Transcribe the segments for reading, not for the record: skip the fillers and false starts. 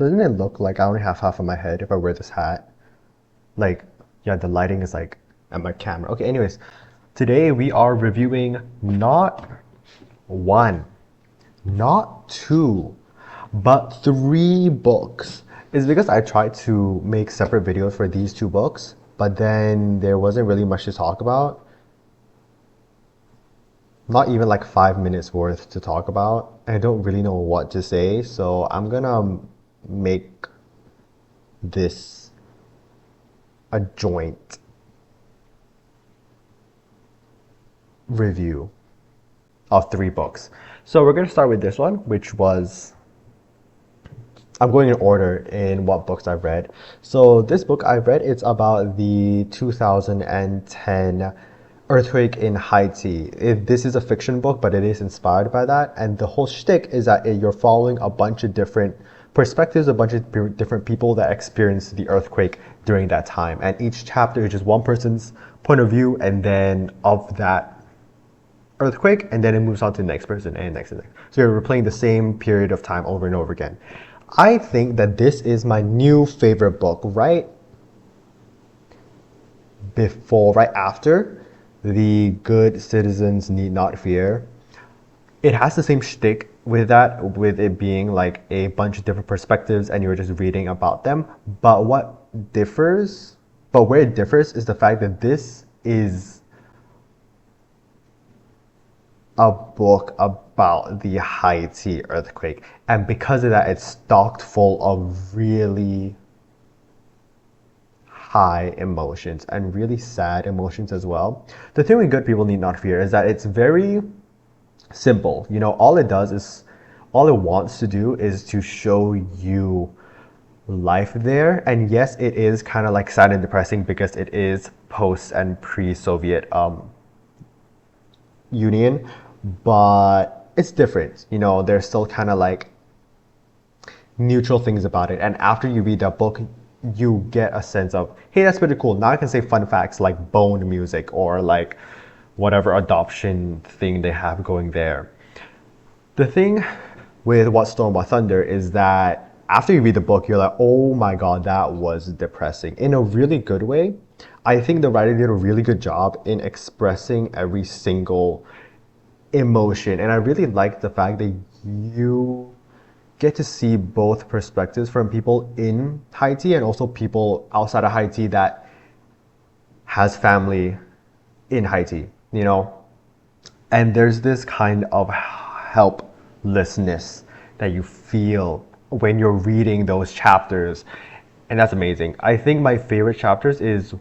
Doesn't it look like I only have half of my head if I wear this hat? Like, yeah, the lighting is like at my camera. Okay, anyways, today we are reviewing not one, not two, but three books. It's because I tried to make separate videos for these two books, but then there wasn't really much to talk about. Not even like 5 minutes worth to talk about. I don't really know what to say, so I'm gonna make this a joint review of three books. So we're gonna start with this one, which was, I'm going in order in what books I've read. So this book I've read, it's about the 2010 earthquake in Haiti. This is a fiction book, but it is inspired by that. And the whole shtick is that you're following a bunch of different perspectives, a bunch of different people that experienced the earthquake during that time. And each chapter is just one person's point of view, and then of that earthquake, and then it moves on to the next person and next and next. So you're replaying the same period of time over and over again. I think that this is my new favorite book, right after The Good Citizens Need Not Fear. It has the same shtick with that, with it being like a bunch of different perspectives and you're just reading about them. But where it differs is the fact that this is a book about the Haiti earthquake. And because of that, it's stocked full of really high emotions and really sad emotions as well. The thing with Good People Need Not Fear is that it's very simple. You know, all it wants to do is to show you life there. And yes, it is kind of like sad and depressing because it is post and pre-Soviet Union, but it's different. You know, there's still kind of like neutral things about it. And after you read that book, you get a sense of, hey, that's pretty cool. Now I can say fun facts like bone music or like whatever adoption thing they have going there. The thing with What Storm What Thunder is that after you read the book, you're like, oh my God, that was depressing in a really good way. I think the writer did a really good job in expressing every single emotion. And I really like the fact that you get to see both perspectives from people in Haiti and also people outside of Haiti that has family in Haiti, you know? And there's this kind of helplessness that you feel when you're reading those chapters. And that's amazing. I think my favorite chapters is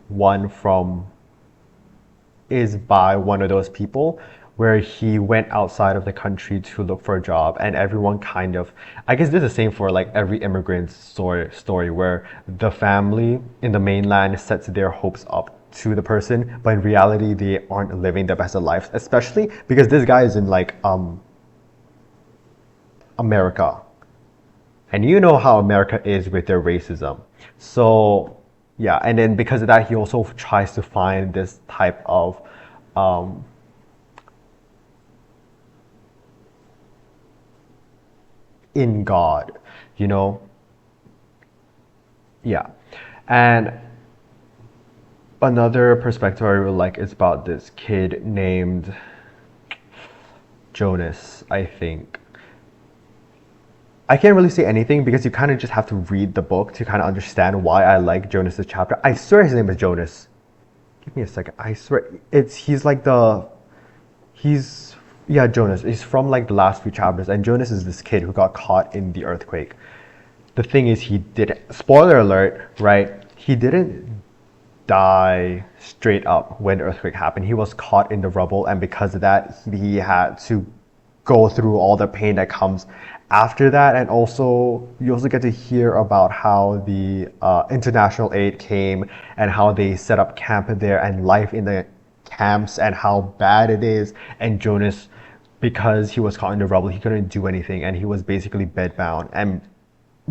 by one of those people where he went outside of the country to look for a job, and everyone kind of, I guess this is the same for like every immigrant's story where the family in the mainland sets their hopes up to the person, but in reality they aren't living the best of lives, especially because this guy is in like America. And you know how America is with their racism. So yeah, and then because of that, he also tries to find this type of in God, you know? Yeah. And another perspective I really like is about this kid named Jonas, I think. I can't really say anything because you kind of just have to read the book to kind of understand why I like Jonas's chapter. I swear his name is Jonas. Give me a second. I swear yeah, Jonas. He's from like the last few chapters, and Jonas is this kid who got caught in the earthquake. The thing is, he didn't, spoiler alert, right? He didn't die straight up when the earthquake happened. He was caught in the rubble, and because of that, he had to go through all the pain that comes after that. And also, you also get to hear about how the international aid came and how they set up camp there and life in the camps and how bad it is. And Jonas, because he was caught in the rubble, he couldn't do anything and he was basically bedbound. And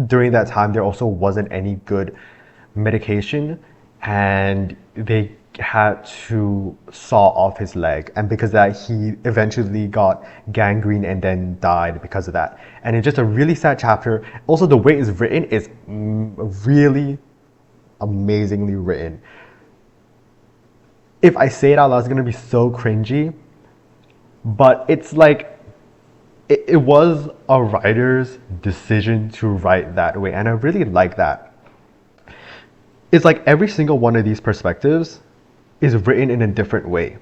during that time, there also wasn't any good medication, and they had to saw off his leg, and because of that he eventually got gangrene and then died because of that. And it's just a really sad chapter. Also, the way it's written is really amazingly written. If I say it out loud, it's gonna be so cringy, but it's like it was a writer's decision to write that way, and I really like that. It's like every single one of these perspectives is written in a different way.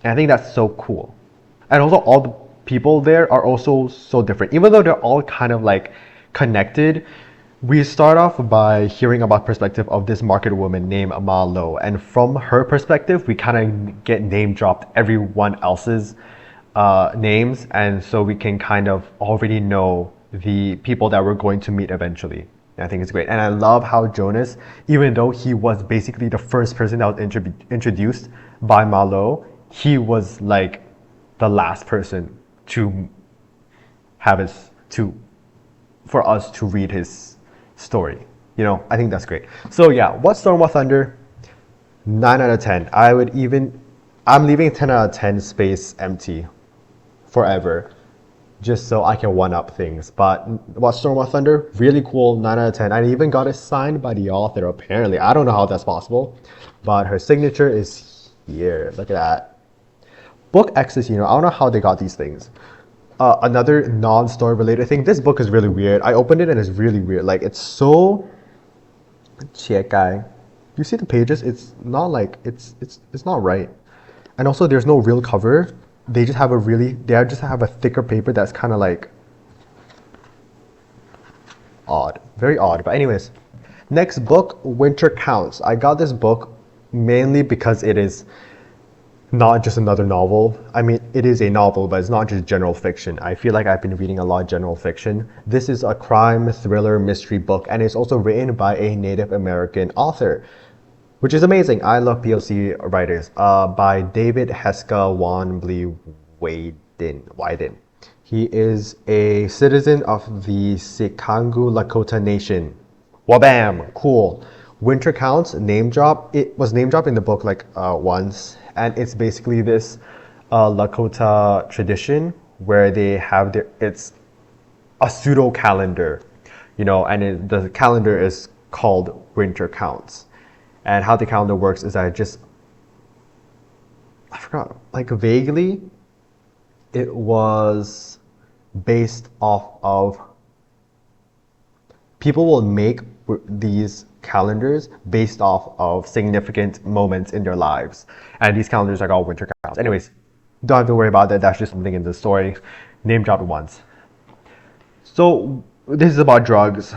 And I think that's so cool. And also all the people there are also so different. Even though they're all kind of like connected, we start off by hearing about perspective of this market woman named Ma Lo. And from her perspective, we kind of get name dropped everyone else's names. And so we can kind of already know the people that we're going to meet eventually. I think it's great. And I love how Jonas, even though he was basically the first person that was introduced by Malo, he was like the last person to have for us to read his story. You know, I think that's great. So yeah, What Storm, What Thunder, 9 out of 10. I'm leaving 10 out of 10 space empty forever, just so I can one-up things. But What Storm, What Thunder, really cool, 9 out of 10. I even got it signed by the author, apparently. I don't know how that's possible, but her signature is here. Look at that. Book X's, I don't know how they got these things. Another non-story related thing, this book is really weird. I opened it and it's really weird. Like, it's so... You see the pages? It's not like, it's not right. And also, there's no real cover. They just have a thicker paper that's kind of like odd, very odd. But anyways, next book, Winter Counts. I got this book mainly because it is not just another novel. I mean, it is a novel, but it's not just general fiction. I feel like I've been reading a lot of general fiction. This is a crime thriller mystery book, and it's also written by a Native American author, which is amazing. I love POC writers. By David Heska Wanbli Weiden. He is a citizen of the Sikangu Lakota Nation. Wabam! Cool. Winter Counts, name drop. It was name dropped in the book like once, and it's basically this Lakota tradition where they have it's a pseudo calendar, and the calendar is called Winter Counts. And how the calendar works is I forgot, like vaguely, it was based off of, people will make these calendars based off of significant moments in their lives. And these calendars are called Winter Counts. Anyways, don't have to worry about that. That's just something in the story. Name dropped once. So this is about drugs.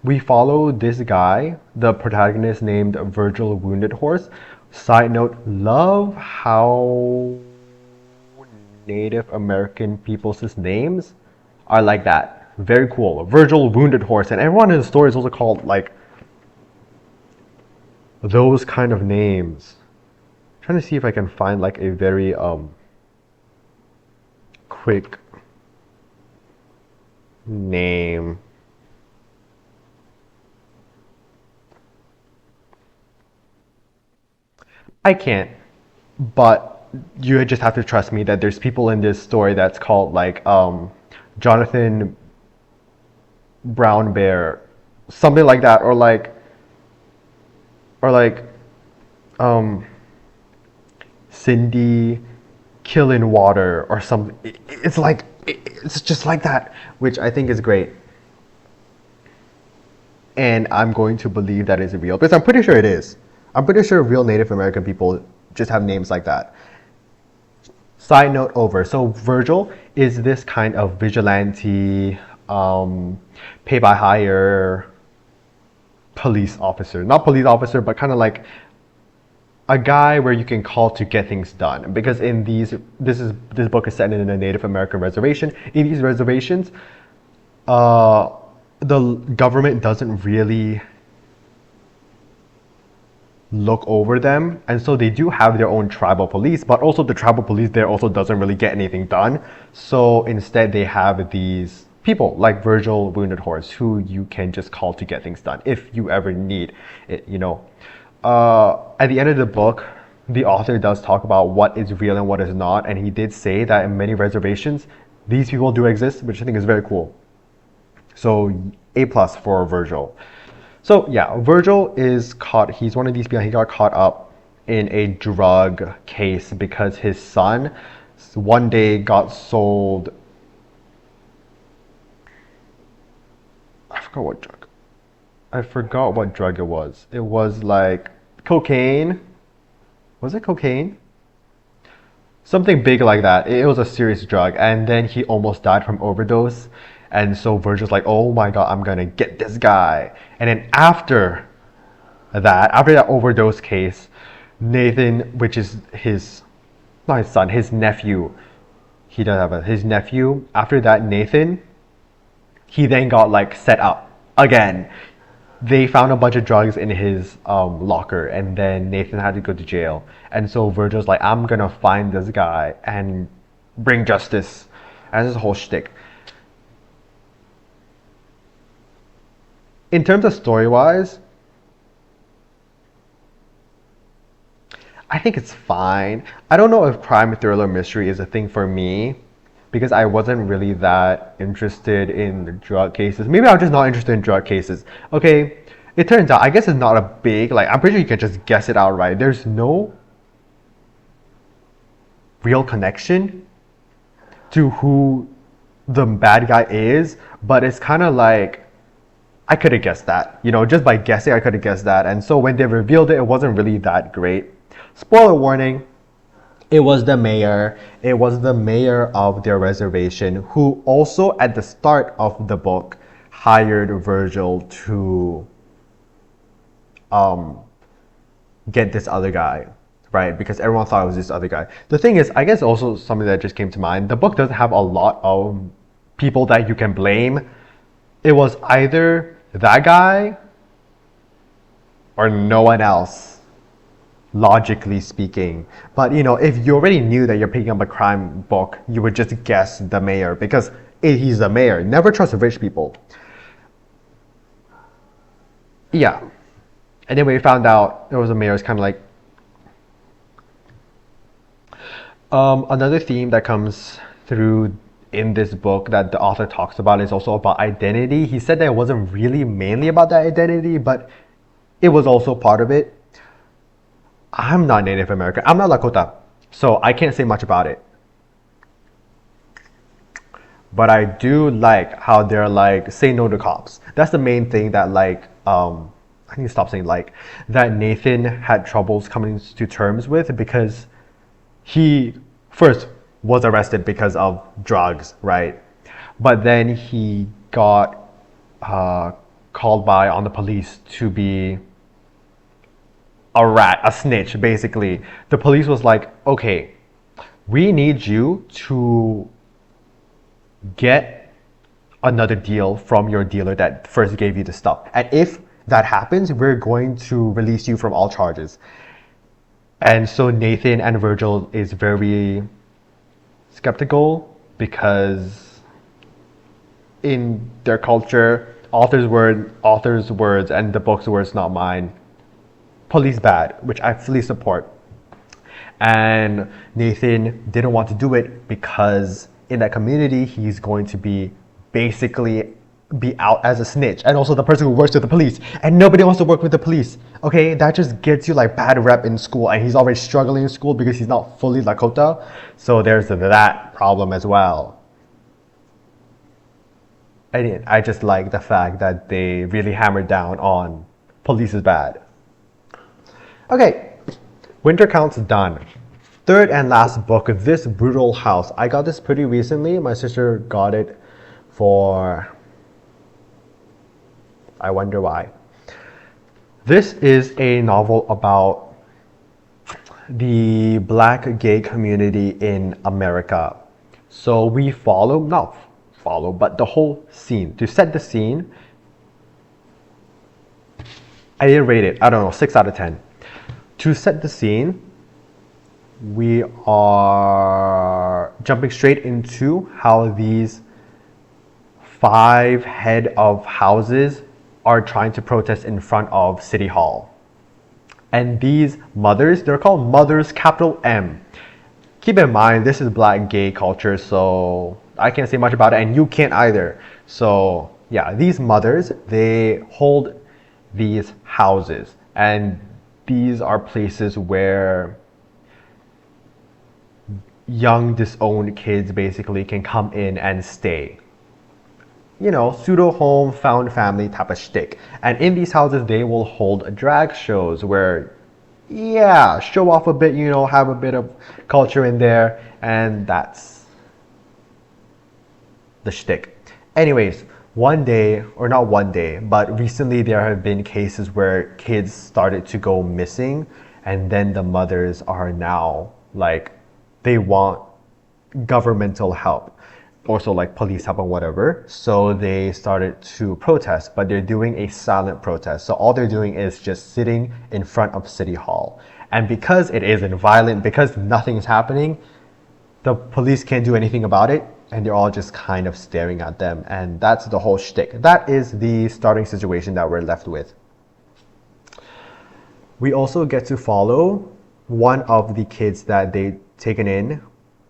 We follow this guy, the protagonist named Virgil Wounded Horse. Side note, love how Native American people's names are like that. Very cool. Virgil Wounded Horse. And everyone in the story is also called like those kind of names. I'm trying to see if I can find like a very quick name. I can't, but you just have to trust me that there's people in this story that's called like Jonathan Brown Bear, something like that, or like Cindy Killing Water or something. It's just like that, which I think is great. And I'm going to believe that is real because I'm pretty sure it is. I'm pretty sure real Native American people just have names like that. Side note over. So Virgil is this kind of vigilante, pay by hire police officer. Not police officer, but kind of like a guy where you can call to get things done. Because this book is set in a Native American reservation. In these reservations, the government doesn't really look over them, and so they do have their own tribal police, but also the tribal police there also doesn't really get anything done. So instead they have these people like Virgil, Wounded Horse, who you can just call to get things done if you ever need it, you know. At the end of the book, the author does talk about what is real and what is not, and he did say that in many reservations, these people do exist, which I think is very cool. So A plus for Virgil. So yeah, Virgil is caught. He's one of these people. He got caught up in a drug case because his son one day got sold. I forgot what drug. I forgot what drug it was. It was like cocaine. Was it cocaine? Something big like that. It was a serious drug, and then he almost died from overdose. And so Virgil's like, "Oh my God, I'm gonna get this guy." And then after that overdose case, Nathan, which is his, not his son, his nephew. He does have his nephew. After that, Nathan, he then got like set up again. They found a bunch of drugs in his locker, and then Nathan had to go to jail. And so Virgil's like, I'm gonna find this guy and bring justice. And this whole shtick. In terms of story-wise, I think it's fine. I don't know if crime, thriller, mystery is a thing for me, because I wasn't really that interested in drug cases. Maybe I'm just not interested in drug cases. Okay, it turns out, I guess it's not a big, like, I'm pretty sure you can just guess it outright. There's no real connection to who the bad guy is, but it's kind of like, I could have guessed that. You know, just by guessing, I could have guessed that. And so when they revealed it, it wasn't really that great. Spoiler warning. It was the mayor. It was the mayor of their reservation who also at the start of the book hired Virgil to get this other guy, right? Because everyone thought it was this other guy. The thing is, I guess also something that just came to mind, the book doesn't have a lot of people that you can blame. It was either that guy or no one else, logically speaking. But you know, if you already knew that you're picking up a crime book, you would just guess the mayor because he's the mayor. Never trust rich people. Yeah. And then when we found out there was a mayor, it's kind of like another theme that comes through in this book that the author talks about is also about identity. He said that it wasn't really mainly about that identity, but it was also part of it. I'm not Native American. I'm not Lakota, so I can't say much about it. But I do like how they're like, say no to cops. That's the main thing that like, I need to stop saying like, that Nathan had troubles coming to terms with because he first was arrested because of drugs, right? But then he got called by on the police to be a rat, a snitch, basically. The police was like, okay, we need you to get another deal from your dealer that first gave you the stuff. And if that happens, we're going to release you from all charges. And so Nathan and Virgil is very skeptical because in their culture, author's words and the book's words, not mine. Police bad, which I fully support. And Nathan didn't want to do it because in that community, he's going to be basically be out as a snitch and also the person who works with the police, and nobody wants to work with the police. Okay, that just gets you like bad rep in school, and he's already struggling in school because he's not fully Lakota, so there's that problem as well. I just like the fact that they really hammered down on police is bad. Okay, Winter Count's done. Third and last book, This Brutal House. I got this pretty recently. My sister got it for, I wonder why. This is a novel about the Black gay community in America. So we but the whole scene. To set the scene, I didn't rate it, I don't know, 6 out of 10. To set the scene, we are jumping straight into how these 5 head of houses are trying to protest in front of City Hall. And these mothers, they're called mothers, capital M. Keep in mind, this is black gay culture, so I can't say much about it, and you can't either. So yeah, these mothers, they hold these houses, and these are places where young disowned kids basically can come in and stay. You know, pseudo home, found family type of shtick. And in these houses, they will hold drag shows where, yeah, show off a bit, you know, have a bit of culture in there, and that's the shtick. Anyways, one day, or not one day, but recently there have been cases where kids started to go missing, and then the mothers are now like, they want governmental help, also like police help or whatever. So they started to protest, but they're doing a silent protest. So all they're doing is just sitting in front of City Hall. And because it isn't violent, because nothing is happening, the police can't do anything about it, and they're all just kind of staring at them. And that's the whole shtick. That is the starting situation that we're left with. We also get to follow one of the kids that they taken in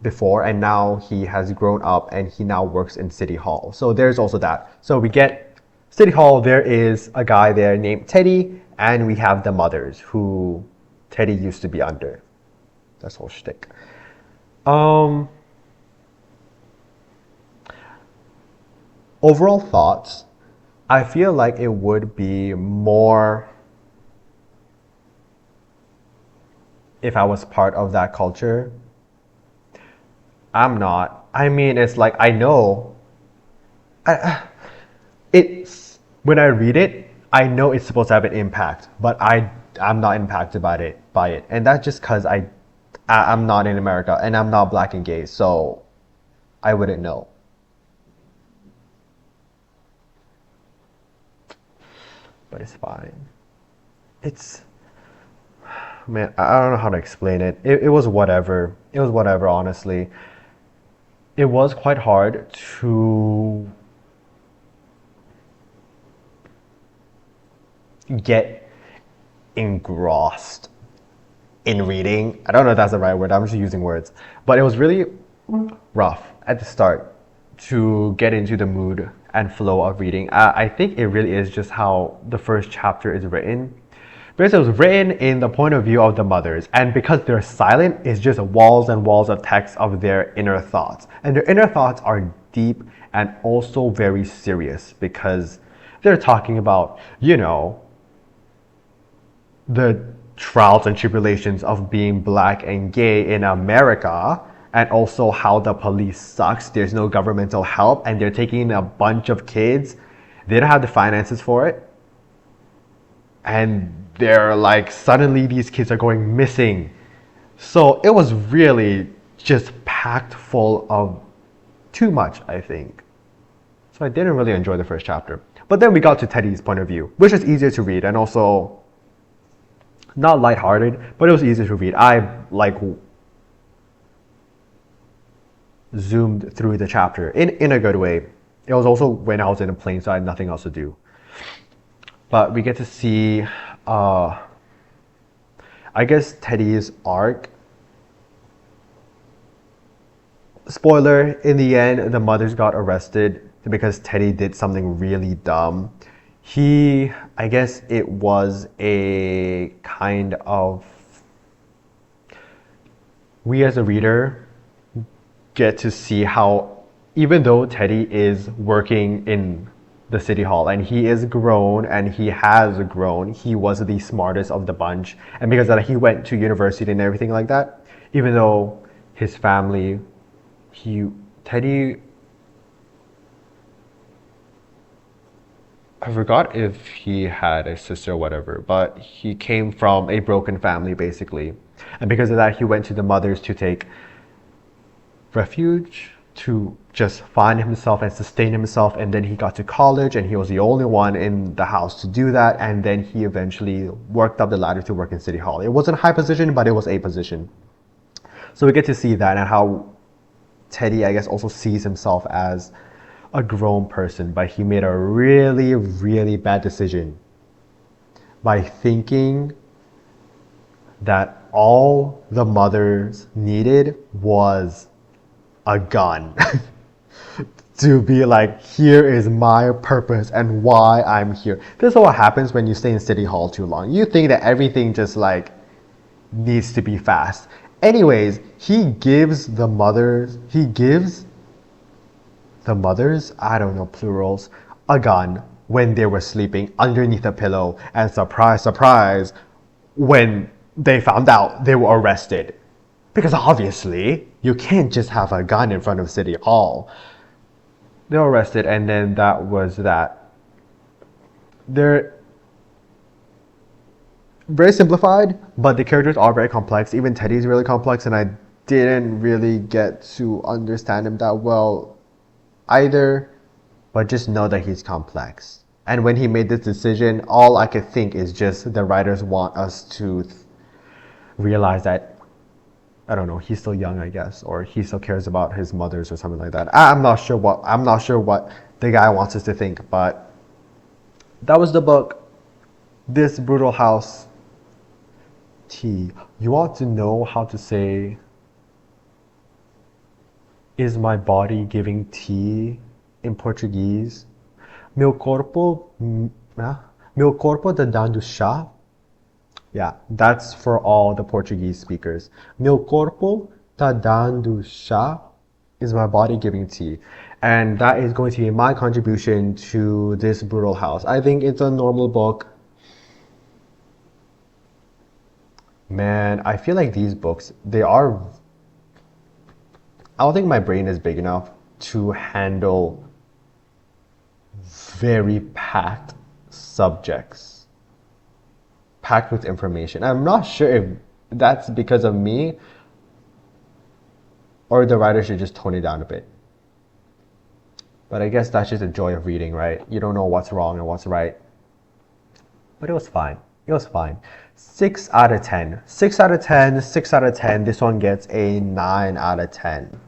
before, and now he has grown up and he now works in City Hall. So there's also that. So we get City Hall, there is a guy there named Teddy, and we have the mothers who Teddy used to be under. That's whole shtick. Overall thoughts, I feel like it would be more if I was part of that culture. I'm not. I mean, it's like, I know. It's when I read it, I know it's supposed to have an impact, but I'm not impacted by it. And that's just because I'm not in America and I'm not black and gay, so I wouldn't know. But it's fine. It's, man, I don't know how to explain it. It was whatever. It was whatever, honestly. It was quite hard to get engrossed in reading. I don't know if that's the right word. I'm just using words. But it was really rough at the start to get into the mood and flow of reading. I think it really is just how the first chapter is written. Because it was written in the point of view of the mothers, and because they're silent, it's just walls and walls of text of their inner thoughts. And their inner thoughts are deep and also very serious, because they're talking about, you know, the trials and tribulations of being black and gay in America, and also how the police sucks. There's no governmental help, and they're taking a bunch of kids. They don't have the finances for it. And they're like, suddenly these kids are going missing. So it was really just packed full of too much, I think. So I didn't really enjoy the first chapter. But then we got to Teddy's point of view, which is easier to read and also not lighthearted, but it was easier to read. I like zoomed through the chapter in a good way. It was also when I was in a plane, so I had nothing else to do. But we get to see, I guess, Teddy's arc. Spoiler, in the end, the mothers got arrested because Teddy did something really dumb. I guess it was a kind of, we as a reader get to see how, even though Teddy is working in the City Hall and he is grown and he has grown, he was the smartest of the bunch, and because of that he went to university and everything like that, even though his family, Teddy, I forgot if he had a sister or whatever, but he came from a broken family basically, and because of that he went to the mothers to take refuge, to just find himself and sustain himself. And then he got to college and he was the only one in the house to do that, and then he eventually worked up the ladder to work in City Hall. It wasn't a high position, but it was a position. So we get to see that, and how Teddy, I guess, also sees himself as a grown person, but he made a really, really bad decision by thinking that all the mothers needed was a gun. To be like, here is my purpose and why I'm here. This is what happens when you stay in City Hall too long. You think that everything just like needs to be fast. Anyways, he gives the mothers, I don't know, plurals, a gun when they were sleeping underneath a pillow. And surprise, surprise, when they found out, they were arrested. Because obviously, you can't just have a gun in front of City Hall. They were arrested, and then that was that. They're very simplified, but the characters are very complex. Even Teddy's really complex, and I didn't really get to understand him that well either, but just know that he's complex. And when he made this decision, all I could think is just the writers want us to realize that, I don't know, he's still young, I guess, or he still cares about his mothers or something like that. I'm not sure what the guy wants us to think, but that was the book. This Brutal House. Tea. You want to know how to say, is my body giving tea in Portuguese? Meu corpo, meu corpo tá dando chá. Yeah, that's for all the Portuguese speakers. Meu corpo tá dando chá. Is my body giving tea? And that is going to be my contribution to this Brutal House. I think it's a normal book. Man, I feel like these books, I don't think my brain is big enough to handle very packed subjects, packed with information. I'm not sure if that's because of me or the writer should just tone it down a bit. But I guess that's just the joy of reading, right? You don't know what's wrong and what's right. But it was fine. It was fine. 6 out of 10. 6 out of 10, 6 out of 10. This one gets a 9 out of 10.